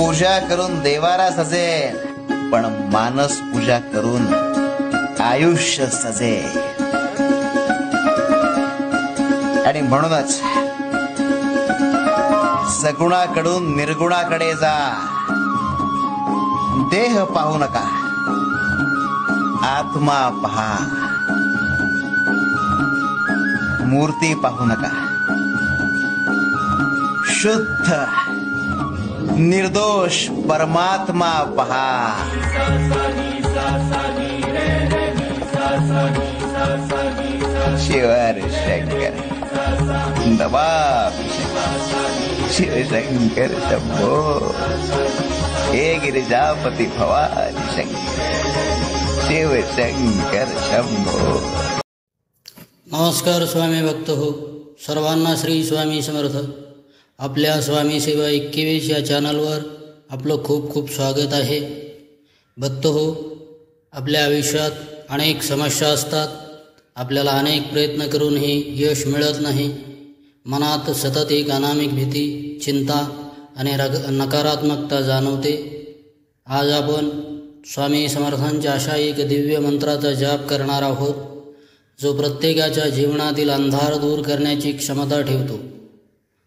पूजा करून देवारा सजेल, पण मानस पूजा करून आयुष्य सजेल. आणि म्हणूनच सगुणाकडून निर्गुणाकडे जा. देह पाहू नका, आत्मा पहा. मूर्ती पाहू नका, शुद्ध निर्दोष परमात्मा पहा. शिवर शंकर नवाब शिवशंकर शंभो. हे गिरिजापती भवानी शंकर शिवशंकर शंभो. नमस्कार स्वामी भक्त हो. सर्वांना श्री स्वामी समर्थ. आपल्या स्वामी सेवा 21 या चॅनलवर आपलं खूप खूप स्वागत आहे. भक्त हो, आपल्या आयुष्यात अनेक समस्या असतात. आपल्याला अनेक प्रयत्न करूनही यश मिळत नाही. मनात सतत एक अनामिक भीती, चिंता आणि नकारात्मकता जाणवते. आज आपण स्वामी समर्थांच्या अशा एक दिव्य मंत्राचा जाप करणार आहोत, जो प्रत्येकाच्या जीवनातील अंधार दूर करण्याची क्षमता ठेवतो.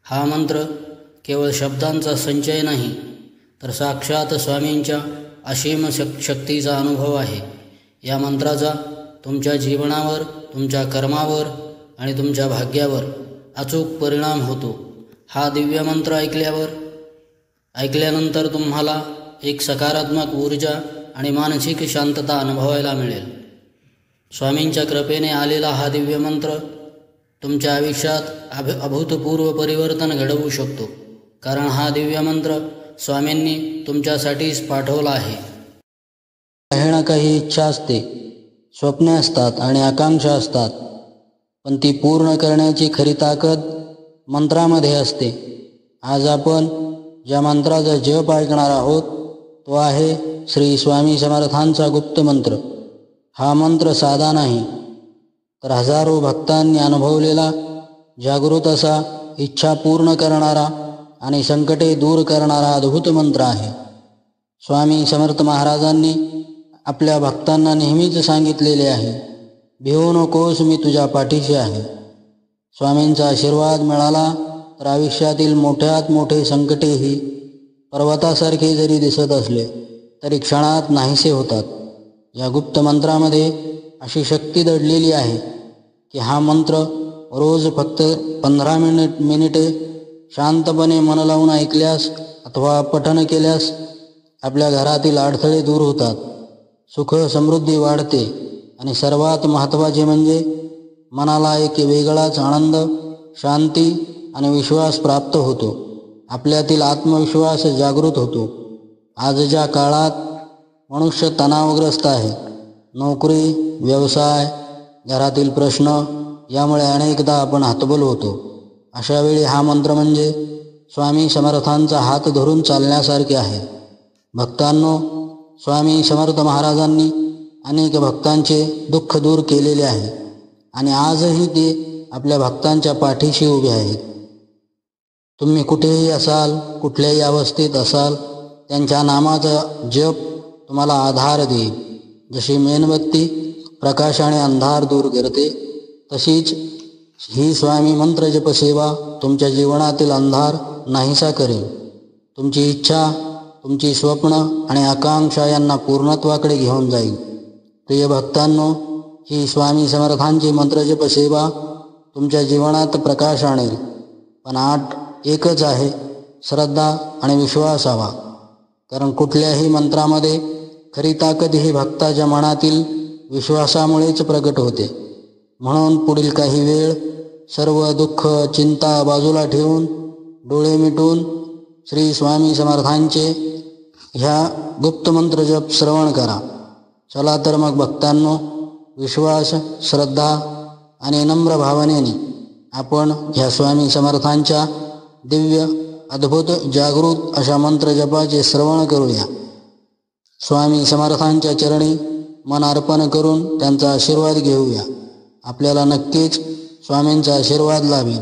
हा मंत्र केवळ शब्दांचा संचय नाही, तर साक्षात स्वामींच्या असीम शक्तीचा अनुभव आहे. या मंत्राचा तुमच्या जीवनावर, तुमच्या कर्मावर आणि तुमच्या भाग्यावर अचूक परिणाम होतो. हा दिव्य मंत्र ऐकल्यानंतर तुम्हाला एक सकारात्मक ऊर्जा आणि मानसिक शांतता अनुभवायला मिळेल. स्वामींच्या कृपेने आलेला हा दिव्य मंत्र तुमच्या आयुष्यात अभूतपूर्व परिवर्तन घडवू शकतो, कारण हा दिव्य मंत्र स्वामींनी तुमच्यासाठीच पाठवला आहे. काही ना काही इच्छा असते, स्वप्ने असतात आणि आकांक्षा असतात, पण ती पूर्ण करण्याची खरी ताकद मंत्रामध्ये असते. आज आपण ज्या मंत्राचा जप ऐकणार आहोत तो आहे श्री स्वामी समर्थांचा गुप्त मंत्र. हा मंत्र साधा नाही, तर हजारो भक्तांनी अनुभवलेला जागृत असा, इच्छा पूर्ण करणारा आणि संकटे दूर करणारा अद्भुत मंत्र आहे. स्वामी समर्थ महाराजांनी आपल्या भक्तांना नेहमीच सांगितलेले आहे, भिवू नकोस, मी तुझ्या पाठीशी आहे. स्वामींचा आशीर्वाद मिळाला तर आयुष्यातील मोठ्यात मोठे संकटेही पर्वतासारखे जरी दिसत असले तरी क्षणात नाहीसे होतात. या गुप्त मंत्रामध्ये अशी शक्ती दडलेली आहे की हा मंत्र रोज फक्त 15 मिनिटे शांतपणे मन लावून ऐकल्यास अथवा पठण केल्यास आपल्या घरातील अडथळे दूर होतात, सुख समृद्धी वाढते आणि सर्वात महत्त्वाचे म्हणजे मनाला एक वेगळाच आनंद, शांती आणि विश्वास प्राप्त होतो. आपल्यातील आत्मविश्वास जागृत होतो. आजच्या काळात मनुष्य तणावग्रस्त आहे. नोकरी, व्यवसाय, घरातील प्रश्न यामुळे अनेकदा आपण हतबल होतो. अशा वेळी हा मंत्र म्हणजे स्वामी समर्थांचा हात धरून चालण्यासारखे आहे. भक्तांनो, स्वामी समर्थ महाराजांनी अनेक भक्तांचे दुःख दूर केलेले आहे आणि आजही ते आपल्या भक्तांच्या पाठीशी उभे आहेत. तुम्ही कुठेही असाल, कुठल्याही अवस्थेत असाल, त्यांच्या नामाचा जप तुम्हाला आधार देईल. जशी मेणबत्ती प्रकाशाने अंधार दूर करते, तशीच ही स्वामी मंत्र जप सेवा तुमच्या जीवनातील अंधार नाहीसा करेल. तुमची इच्छा, तुमची स्वप्न आणि आकांक्षा यांना पूर्णत्वाकडे घेऊन जाईल. प्रिय भक्तांनो, ही स्वामी समर्थांची मंत्रजप सेवा तुमच्या जीवनात प्रकाश आणेल. पण एकच आहे, श्रद्धा आणि विश्वास हवा. कारण कुठल्याही मंत्रामध्ये खरी ताकद ही भक्ताच्या मनातील विश्वासामुळेच प्रगट होते. म्हणून पुढील काही वेळ सर्व दुःख, चिंता बाजूला ठेवून, डोळे मिटून श्री स्वामी समर्थांचे ह्या गुप्त मंत्र जप श्रवण करा. चला तर मग भक्तांनो, विश्वास, श्रद्धा आणि नम्र भावनेने आपण ह्या स्वामी समर्थांच्या दिव्य, अद्भुत, जागृत अशा मंत्र जपाचे श्रवण करूया. स्वामी समर्थांच्या चरणी मन अर्पण करून त्यांचा आशीर्वाद घेऊया. आपल्याला नक्कीच स्वामींचा आशीर्वाद लाभेल.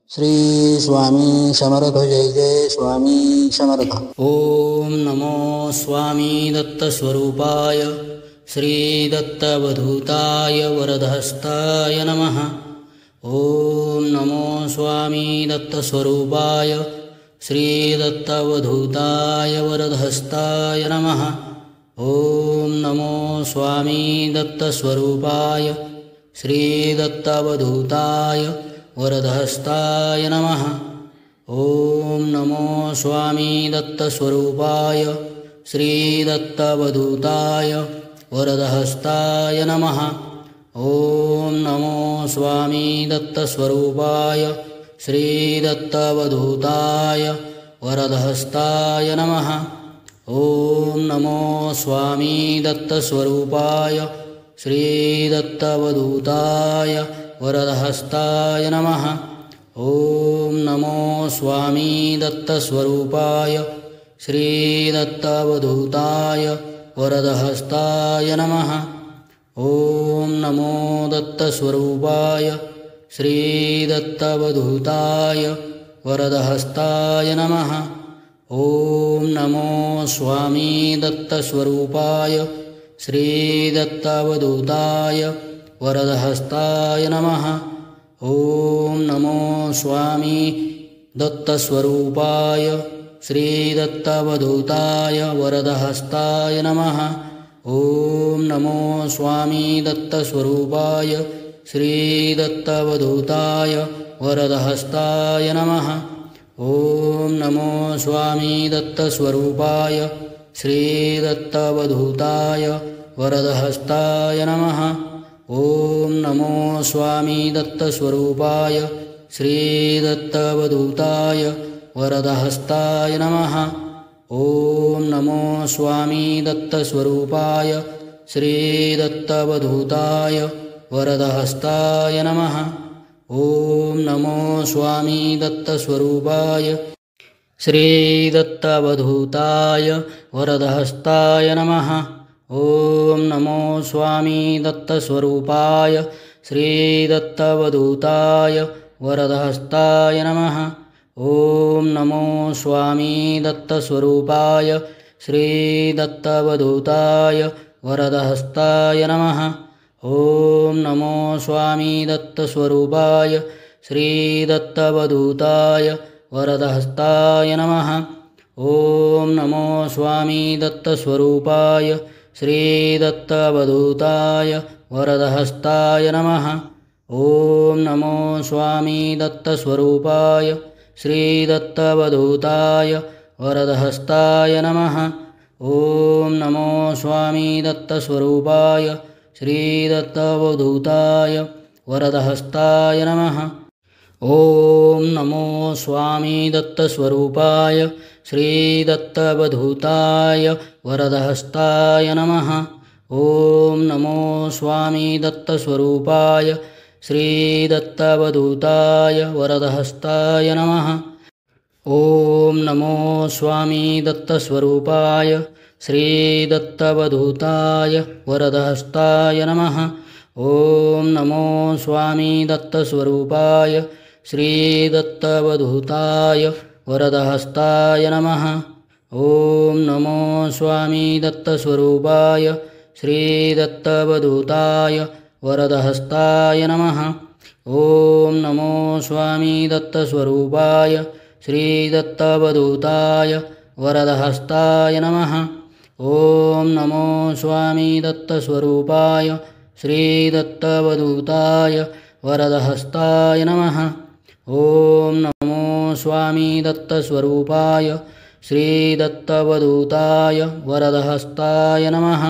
श्री स्वामी समर्थ. जय जय स्वामी समर्थ. ओम नमो स्वामी दत्तस्वरूपाय श्री दत्तवधूताय वरदहस्ताय नमः. ओम नमो स्वामी दत्तस्वरूपाय श्री दत्तवधूताय वरदहस्ताय नमः. ओम नमो स्वामी दत्तस्वरूपाय श्री दत्तवधूताय वरदहस्ताय नमः. ओम नमो स्वामी दत्तस्वरूपाय श्री दत्तवधूताय वरदहस्ताय नमः. ओम नमो स्वामी दत्तस्वरूपाय श्री दत्तवधूताय वरदहस्ताय नमः. ओम नमो स्वामी दत्तस्वरूपाय श्री दत्तवधूताय वरदहस्ताय नमः. ओम नमो स्वामी दत्तस्वरूपाय श्री दत्तवधूताय वरदहस्ताय नमः. ओम नमो दत्तस्वरूपाय श्री दत्तवधूताय वरदहस्ताय नमः. ओम नमो स्वामी दत्तस्वरूपाय श्री दत्तवधूताय वरदहस्ताय नमः. ओम नमो स्वामी दत्तस्वरूपाय श्री दत्तवधूताय वरदहस्ताय नमः. ओम नमो स्वामी दत्तस्वरूपाय श्री दत्तवधूताय वरदहस्ताय नमः. ओम नमो स्वामी दत्तस्वरूपाय श्री दत्तवधूताय वरदहस्ताय नमः. ओम नमो स्वामी दत्तस्वरूपाय श्री दत्तवधूताय वरदहस्ताय नमः. ओम नमो स्वामी दत्तस्वरूपाय श्री दत्तवधूताय वरदहस्ताय नमः. ओम नमो स्वामी दत्तस्वरूपाय श्री दत्तवधूताय वरदहस्ताय नमः. ओम नमो स्वामी दत्तस्वरूपाय श्री दत्तवधूताय वरदहस्ताय नमः. ओम नमो स्वामी दत्तस्वरूपाय श्री दत्तवधूताय वरदहस्ताय नमः. ओम नमो स्वामी दत्तस्वरूपाय श्री दत्तवधूताय वरदहस्ताय नमः. ओम नमो स्वामी दत्तस्वरूपाय श्री दत्तवधूताय वरदहस्ताय नमः. ओम नमो स्वामी दत्तस्वरूपाय श्री दत्तवधूताय वरदहस्ताय नमः. ओम नमो स्वामी दत्तस्वरूपाय श्री दत्तवधूताय वरदहस्ताय नमः. ओम नमो स्वामी दत्तस्वरूपाय श्री दत्तवधूताय वरदहस्ताय नमः. ओम नमो स्वामी दत्तस्वरूपाय श्री दत्तवधूताय वरदहस्ताय नमः. ओम नमो स्वामी दत्तस्वरूपाय श्री दत्तवधूताय वरदहस्ताय नमः. ओम नमो स्वामी दत्तस्वरूपाय श्री दत्तवधूताय वरदहस्ताय नमः. ओम नमो स्वामी दत्तस्वरूपाय श्री दत्तवधूताय वरदहस्ताय नमः. ओम नमो स्वामी दत्तस्वरूपाय श्री दत्तवधूताय वरदहस्ताय नमः. ओम नमो स्वामी दत्तस्वरूपाय श्री दत्तवधूताय वरदहस्ताय नमः. ओम नमो स्वामी दत्तस्वरूपाय श्री दत्तवधूताय वरदहस्ताय नमः.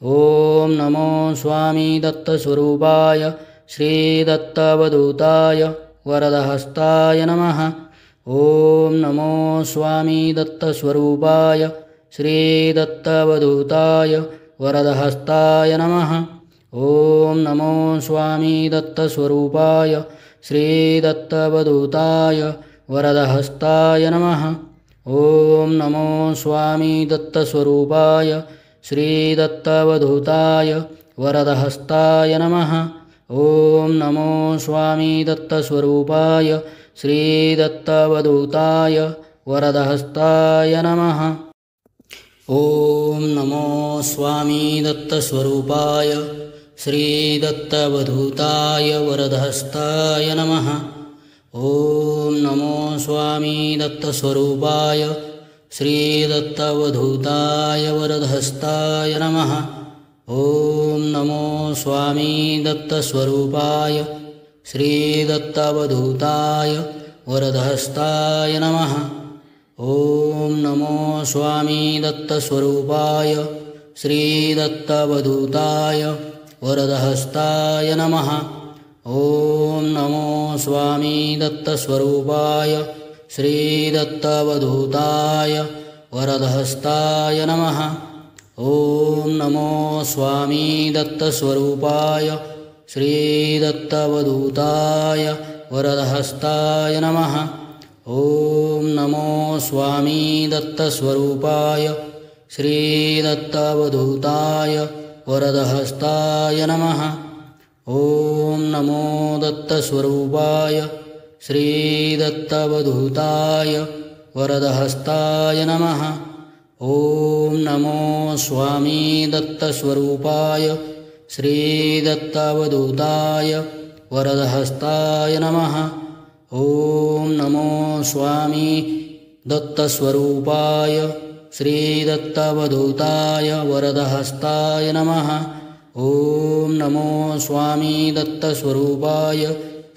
ओम नमो स्वामी दत्तस्वरूपाय श्री दत्तवधूताय वरदहस्ताय नमः. ओम नमो स्वामी दत्तस्वरूपाय श्री दत्तवधूताय वरदहस्ताय नमः. ओम नमो स्वामी दत्तस्वरूपाय श्री दत्तवधूताय वरदहस्ताय नमः. ओम नमो स्वामी दत्तस्वरूपाय श्री दत्तवधूताय वरदहस्ताय नमः. ओम नमो स्वामी दत्तस्वरूपाय श्रीदत्तावधूताय वरदहस्ताय नमः। ॐ नमो स्वामी दत्तस्वरूपाय श्रीदत्तावधूताय वरदहस्ताय नमः। ॐ नमो स्वामी दत्तस्वरूपाय श्रीदत्तावधूताय वरदहस्ताय नमः। ॐ नमो स्वामी दत्तस्वरूपाय श्रीदत्तावधूताय वरदहस्ताय नमः। ॐ नमो स्वामी दत्तस्वरूपाय श्रीदत्तावधूताय वरदहस्ताय नमः। ॐ नमो स्वामी दत्तस्वरूपाय श्रीदत्तावधूताय वरदहस्ताय नमः। ॐ नमो स्वामी दत्तस्वरूपाय श्रीदत्तावधूताय वरदहस्ताय नमः। ॐ नमो स्वामी दत्तस्वरूपाय श्रीदत्तावधूताय वरदहस्ताय नमः। ॐ नमो दत्तस्वरूपाय श्रीदत्तावधूताय वरदहस्ताय नमः। ॐ नमो स्वामी दत्तस्वरूपाय श्रीदत्तावधूताय वरदहस्ताय नमः। ॐ नमो स्वामी दत्तस्वरूपाय श्रीदत्तावधूताय वरदहस्ताय नमः। ॐ नमो स्वामी दत्तस्वरूपाय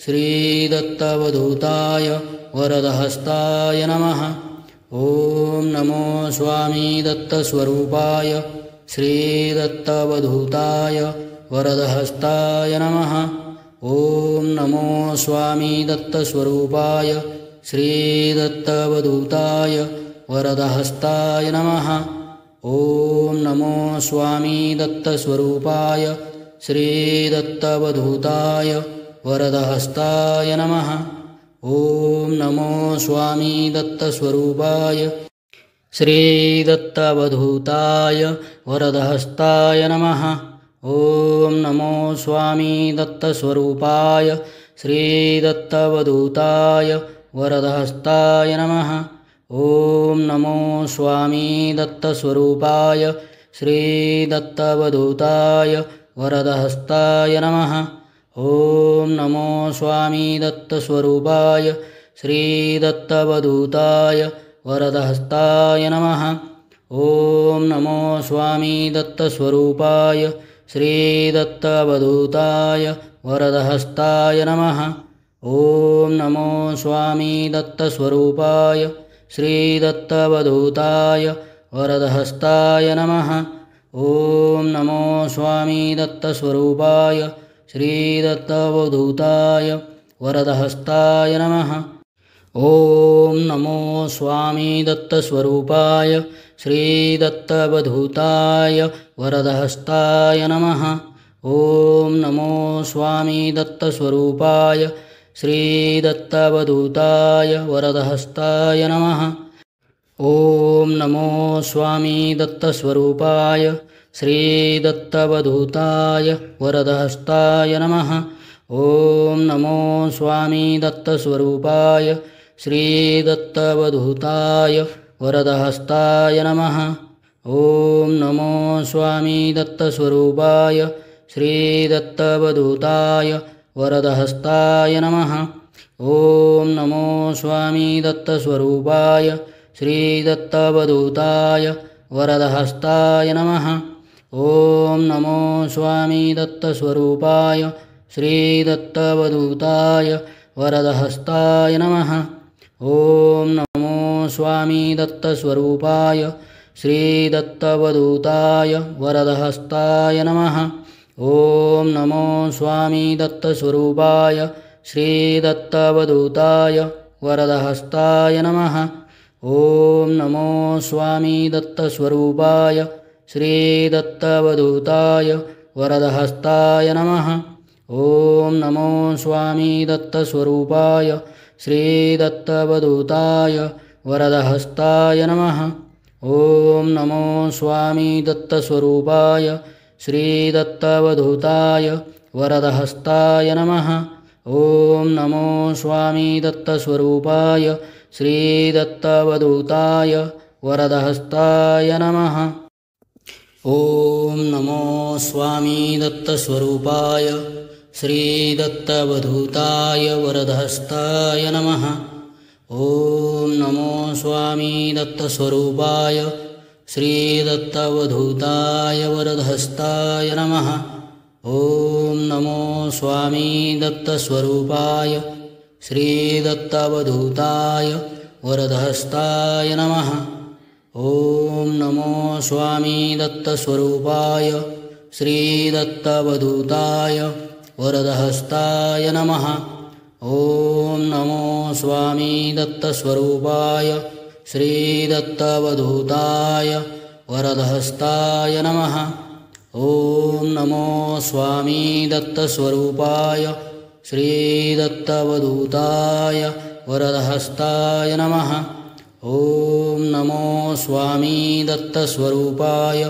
श्रीदत्तावधूताय वरदहस्ताय नमः। ॐ नमो स्वामी दत्तस्वरूपाय श्रीदत्तावधूताय वरदहस्ताय नमः। ॐ नमो स्वामी दत्तस्वरूपाय श्रीदत्तावधूताय वरदहस्ताय नमः। ॐ नमो स्वामी दत्तस्वरूपाय श्रीदत्तावधूताय वरदहस्ताय नमः। ॐ नमो स्वामी दत्तस्वरूपाय श्रीदत्तावधूताय वरदहस्ताय नमः। ॐ नमो स्वामी दत्तस्वरूपाय श्रीदत्तावधूताय वरदहस्ताय नमः। ॐ नमो स्वामी दत्तस्वरूपाय श्रीदत्तावधूताय वरदहस्ताय नमः। ॐ नमो स्वामी दत्तस्वरूपाय श्रीदत्तावधूताय वरदहस्ताय नमः। ॐ नमो स्वामी दत्तस्वरूपाय श्रीदत्तावधूताय वरदहस्ताय नमः। ॐ नमो स्वामी दत्तस्वरूपाय श्रीदत्तावधूताय वरदहस्ताय नमः। ॐ नमो स्वामी दत्तस्वरूपाय श्रीदत्तावधूताय वरदहस्ताय नमः। ॐ नमो स्वामी दत्तस्वरूपाय श्रीदत्तावधूताय वरदहस्ताय नमः। ॐ नमो स्वामी दत्तस्वरूपाय श्रीदत्तावधूताय वरदहस्ताय नमः। ॐ नमो स्वामी दत्तस्वरूपाय श्रीदत्तावधूताय वरदहस्ताय नमः। ॐ नमो स्वामी दत्तस्वरूपाय श्रीदत्तावधूताय वरदहस्ताय नमः। ॐ नमो स्वामी दत्तस्वरूपाय श्रीदत्तावधूताय वरदहस्ताय नमः। ॐ नमो स्वामी दत्तस्वरूपाय श्रीदत्तावधूताय वरदहस्ताय नमः। ॐ नमो स्वामी दत्तस्वरूपाय श्रीदत्तावधूताय वरदहस्ताय नमः। ॐ नमो स्वामी दत्तस्वरूपाय श्रीदत्तावधूताय वरदहस्ताय नमः। ॐ नमो स्वामी दत्तस्वरूपाय श्रीदत्तावधूताय वरदहस्ताय नमः। ॐ नमो स्वामी दत्तस्वरूपाय श्रीदत्तावधूताय वरदहस्ताय नमः। ॐ नमो स्वामी दत्तस्वरूपाय श्रीदत्तावधूताय वरदहस्ताय नमः। ॐ नमो स्वामी दत्तस्वरूपाय श्रीदत्तावधूताय वरदहस्ताय नमः। ॐ नमो स्वामी दत्तस्वरूपाय श्रीदत्तावधूताय वरदहस्ताय नमः। ॐ नमो स्वामी दत्तस्वरूपाय श्रीदत्तावधूताय वरदहस्ताय नमः। ॐ नमो स्वामी दत्तस्वरूपाय श्रीदत्तावधूताय वरदहस्ताय नमः। ॐ नमो स्वामी दत्तस्वरूपाय श्रीदत्तावधूताय वरदहस्ताय नमः। ॐ नमो स्वामी दत्तस्वरूपाय श्रीदत्तावधूताय वरदहस्ताय नमः। ॐ नमो स्वामी दत्तस्वरूपाय श्रीदत्तावधूताय वरदहस्ताय नमः। ॐ नमो स्वामी दत्तस्वरूपाय श्रीदत्तावधूताय वरदहस्ताय नमः। ॐ नमो स्वामी दत्तस्वरूपाय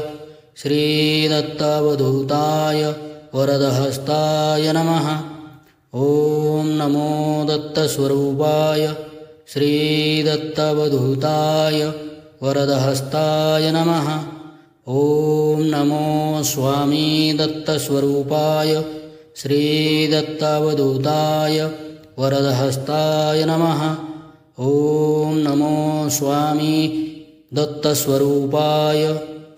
श्रीदत्तावधूताय वरदहस्ताय नमः। ॐ नमो दत्तस्वरूपाय श्रीदत्तावधूताय वरदहस्ताय नमः। ॐ नमो स्वामी दत्तस्वरूपाय श्रीदत्तावधूताय वरदहस्ताय नमः। ॐ नमो स्वामी दत्तस्वरूपाय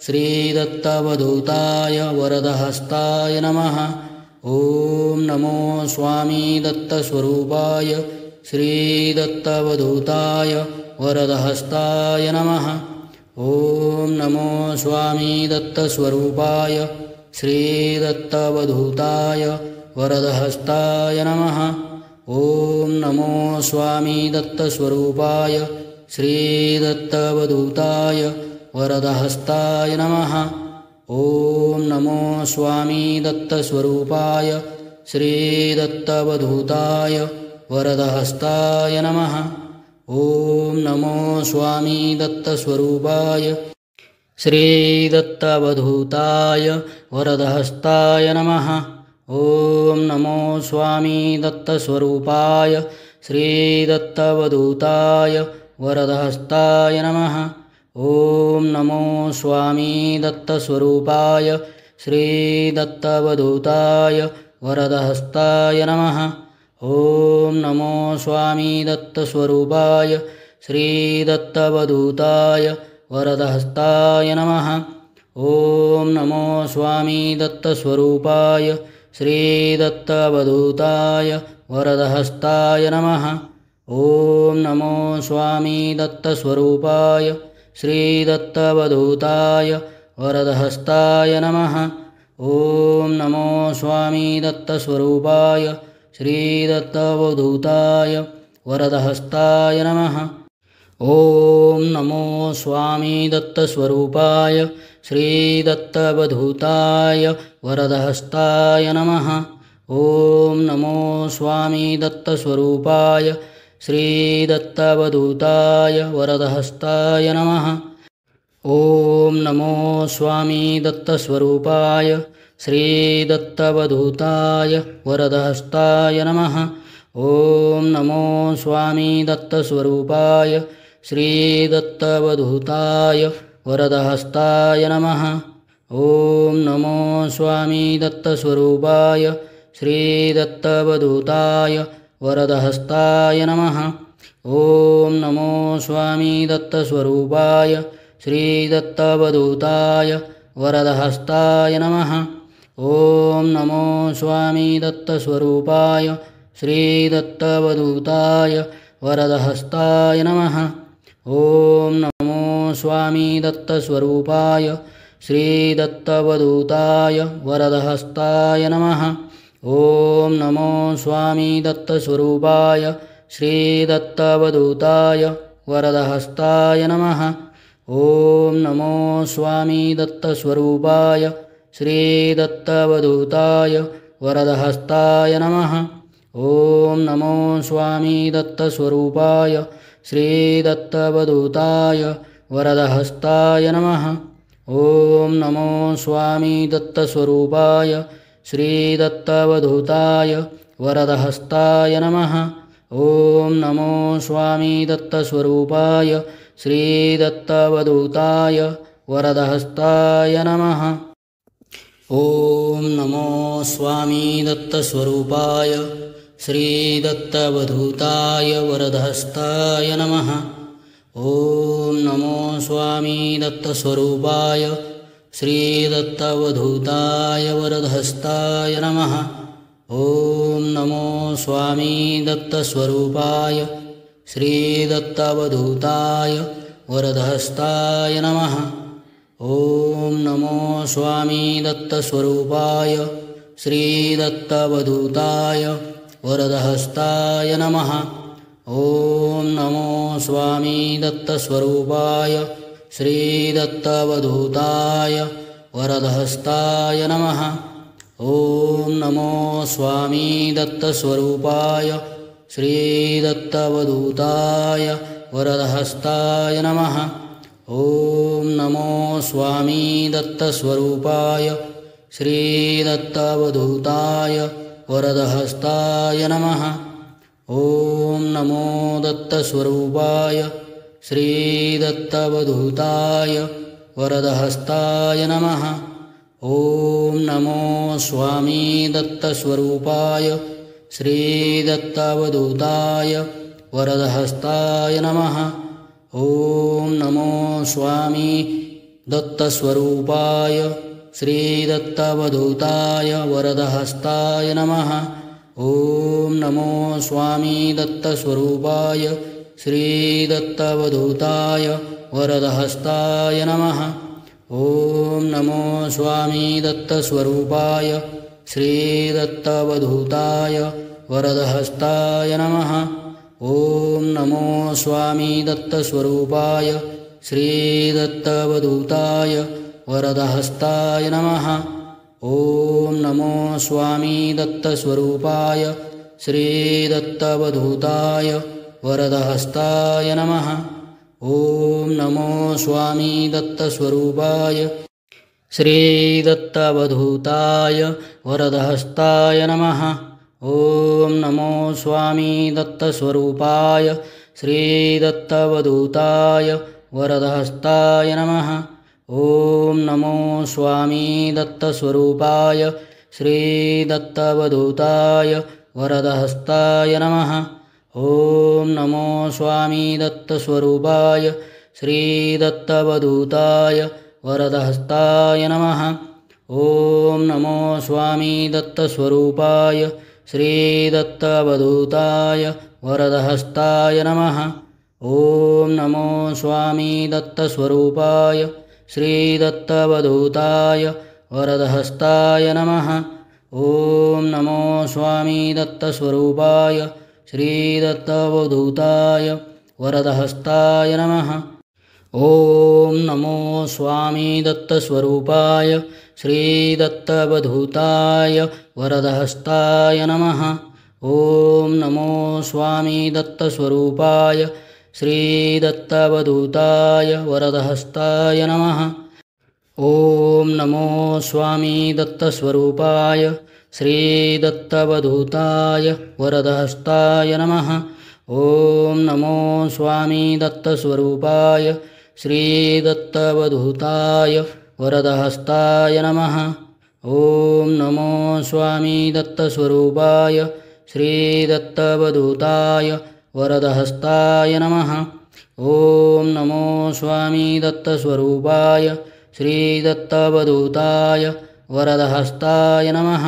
श्रीदत्तावधूताय वरदहस्ताय नमः। ॐ नमो स्वामी दत्तस्वरूपाय श्रीदत्तावधूताय वरदहस्ताय नमः। ॐ नमो स्वामी दत्तस्वरूपाय श्रीदत्तावधूताय वरदहस्ताय नमः। ॐ नमो स्वामी दत्तस्वरूपाय श्रीदत्तावधूताय वरदहस्ताय नमः। ॐ नमो स्वामी दत्तस्वरूपाय श्रीदत्तावधूताय वरदहस्ताय नमः। ॐ नमो स्वामी दत्तस्वरूपाय श्रीदत्तावधूताय वरदहस्ताय नमः। ॐ नमो स्वामी दत्तस्वरूपाय श्रीदत्तावधूताय वरदहस्ताय नमः। ॐ नमो स्वामी दत्तस्वरूपाय श्रीदत्तावधूताय वरदहस्ताय नमः। ॐ नमो स्वामी दत्तस्वरूपाय श्रीदत्तावधूताय वरदहस्ताय नमः। ॐ नमो स्वामी दत्तस्वरूपाय श्रीदत्तावधूताय वरदहस्ताय नमः। ॐ नमो स्वामी दत्तस्वरूपाय श्रीदत्तावधूताय वरदहस्ताय नमः। ॐ नमो स्वामी दत्तस्वरूपाय श्रीदत्तावधूताय वरदहस्ताय नमः। ॐ नमो स्वामी दत्तस्वरूपाय श्रीदत्तावधूताय वरदहस्ताय नमः। ॐ नमो स्वामी दत्तस्वरूपाय श्रीदत्तावधूताय वरदहस्ताय नमः। ॐ नमो स्वामी दत्तस्वरूपाय श्रीदत्तावधूताय वरदहस्ताय नमः। ॐ नमो स्वामी दत्तस्वरूपाय श्रीदत्तावधूताय वरदहस्ताय नमः। ॐ नमो स्वामी दत्तस्वरूपाय श्रीदत्तावधूताय वरदहस्ताय नमः। ॐ नमो स्वामी दत्तस्वरूपाय श्रीदत्तावधूताय वरदहस्ताय नमः। ॐ नमो स्वामी दत्तस्वरूपाय श्रीदत्तावधूताय वरदहस्ताय नमः। ॐ नमो स्वामी दत्तस्वरूपाय श्रीदत्तावधूताय वरदहस्ताय नमः। ॐ नमो स्वामी दत्तस्वरूपाय श्रीदत्तावधूताय वरदहस्ताय नमः। ॐ नमो स्वामी दत्तस्वरूपाय श्रीदत्तावधूताय वरदहस्ताय नमः। ॐ नमो स्वामी दत्तस्वरूपाय श्रीदत्तावधूताय वरदहस्ताय नमः। ॐ नमो स्वामी दत्तस्वरूपाय श्रीदत्तावधूताय वरदहस्ताय नमः। ॐ नमो स्वामी दत्तस्वरूपाय श्रीदत्तावधूताय वरदहस्ताय नमः। ॐ नमो स्वामी दत्तस्वरूपाय श्रीदत्तावधूताय वरदहस्ताय नमः। ॐ नमो स्वामी दत्तस्वरूपाय श्रीदत्तावधूताय वरदहस्ताय नमः। ॐ नमो स्वामी दत्तस्वरूपाय श्रीदत्तावधूताय वरदहस्ताय नमः। ॐ नमो स्वामी दत्तस्वरूपाय श्रीदत्तावधूताय वरदहस्ताय नमः। ॐ नमो स्वामी दत्तस्वरूपाय श्रीदत्तावधूताय वरदहस्ताय नमः। ॐ नमो स्वामी दत्तस्वरूपाय श्रीदत्तावधूताय वरदहस्ताय नमः। ॐ नमो स्वामी दत्तस्वरूपाय श्रीदत्तावधूताय वरदहस्ताय नमः। ॐ नमो दत्तस्वरूपाय श्रीदत्तावधूताय वरदहस्ताय नमः। ॐ नमो स्वामी दत्तस्वरूपाय श्रीदत्तावधूताय वरदहस्ताय नमः। ॐ नमो स्वामी दत्तस्वरूपाय श्रीदत्तावधूताय वरदहस्ताय नमः। ॐ नमो स्वामी दत्तस्वरूपाय श्रीदत्तावधूताय वरदहस्ताय नमः। ॐ नमो स्वामी दत्तस्वरूपाय श्रीदत्तावधूताय वरदहस्ताय नमः। ॐ नमो स्वामी दत्तस्वरूपाय श्रीदत्तावधूताय वरदहस्ताय नमः। ॐ नमो स्वामी दत्तस्वरूपाय श्रीदत्तावधूताय वरदहस्ताय नमः। ॐ नमो स्वामी दत्तस्वरूपाय श्रीदत्तावधूताय वरदहस्ताय नमः। ॐ नमो स्वामी दत्तस्वरूपाय श्रीदत्तावधूताय वरदहस्ताय नमः। ॐ नमो स्वामी दत्तस्वरूपाय श्रीदत्तावधूताय वरदहस्ताय नमः। ॐ नमो स्वामी दत्तस्वरूपाय श्रीदत्तावधूताय वरदहस्ताय नमः। ॐ नमो स्वामी दत्तस्वरूपाय श्रीदत्तावधूताय वरदहस्ताय नमः। ॐ नमो स्वामी दत्तस्वरूपाय श्रीदत्तावधूताय वरदहस्ताय नमः। ॐ नमो स्वामी दत्तस्वरूपाय श्रीदत्तावधूताय वरदहस्ताय नमः। ॐ नमो स्वामी दत्तस्वरूपाय श्रीदत्तावधूताय वरदहस्ताय नमः। ॐ नमो स्वामी दत्तस्वरूपाय श्रीदत्तावधूताय वरदहस्ताय नमः। ॐ नमो स्वामी दत्तस्वरूपाय श्रीदत्तावधूताय वरदहस्ताय नमः। ॐ नमो स्वामी दत्तस्वरूपाय श्रीदत्तावधूताय वरदहस्ताय नमः। ॐ नमो स्वामी दत्तस्वरूपाय श्रीदत्तावधूताय वरदहस्ताय नमः। ॐ नमो स्वामी दत्तस्वरूपाय श्रीदत्तावधूताय वरदहस्ताय नमः।